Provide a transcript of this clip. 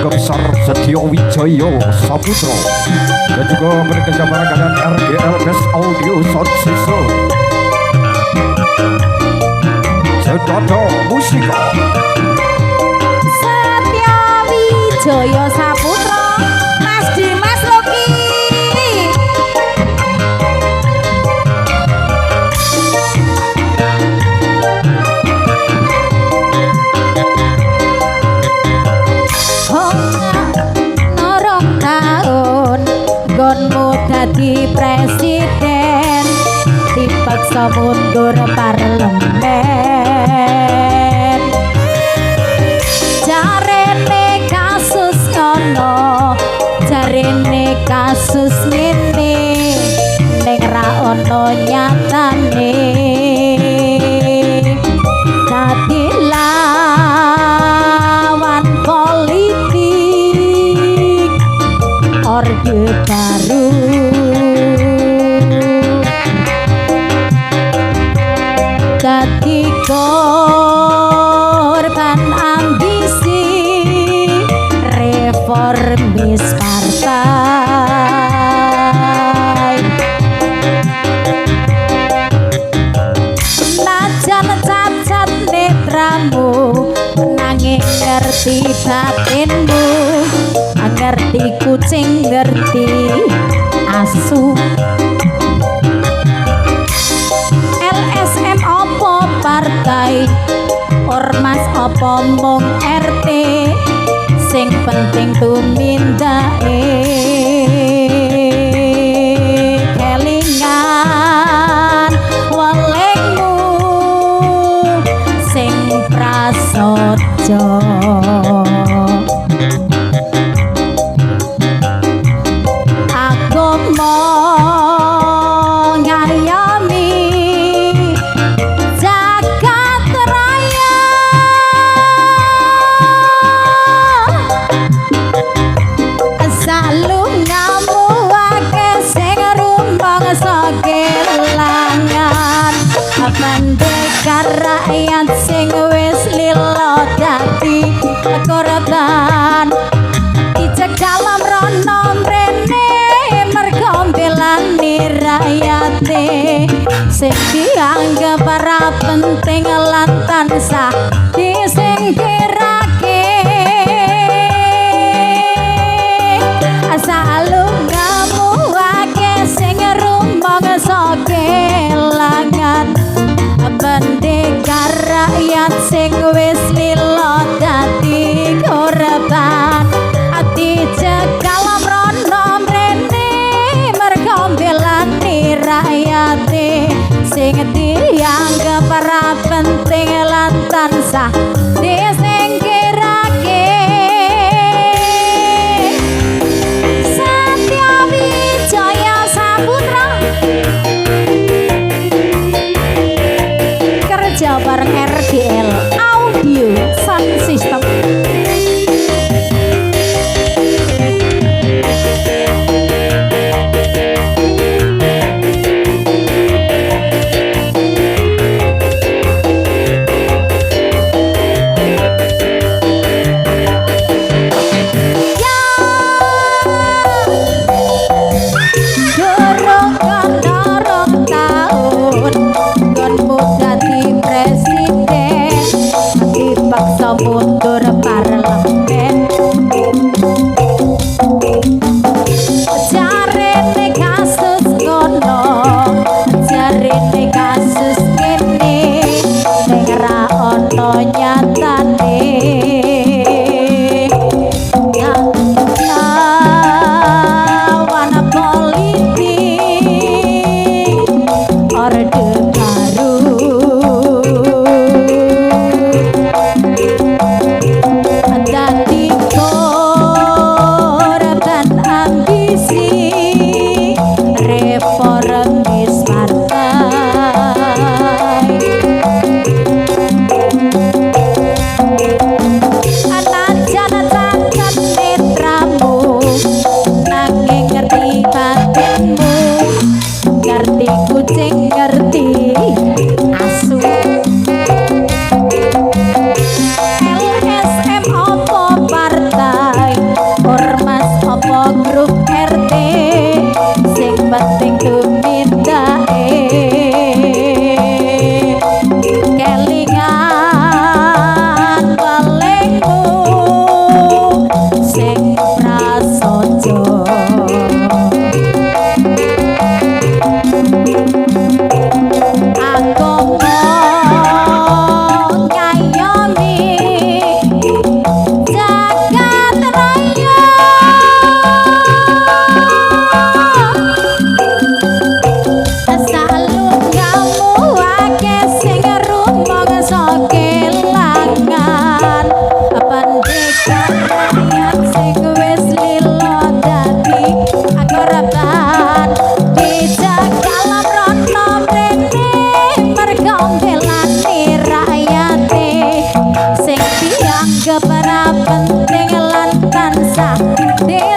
Besar Setio Wijoyo Saputra dan juga bekerjasama dengan RGL Best Audio Sound System Sedodo Musika Setio Wijoyo Saputra Mas Dimas Loki gonmu dadi presiden dipaksa mundur parlemen jarene kasus ngono jarene kasus ngene ning ra ono nyatane dadi lawan politik orde baru dadi korban ambisi reformis partai najan cacat netramu nanging ngerti batinmu ngerti kucing ngerti asu LSM opo partai ormas opo mung RT sing penting tumindake kelingan welingmu sing prasaja rakyat sing wis lila dadi korban dicegal mrono mrene mergo mbelani rakyate sing dianggep ora penting lan tansah disingkirake salungamu akeh sing rumangsa kelangan bendeka rakyat sing wis lila dadi korban ati cegal mrono mrene mergo mbelani rakyate sing dianggep ora penting lan tansah disingkirake Setio Wijoyo Saputra bareng RGL Audio Sound System tansah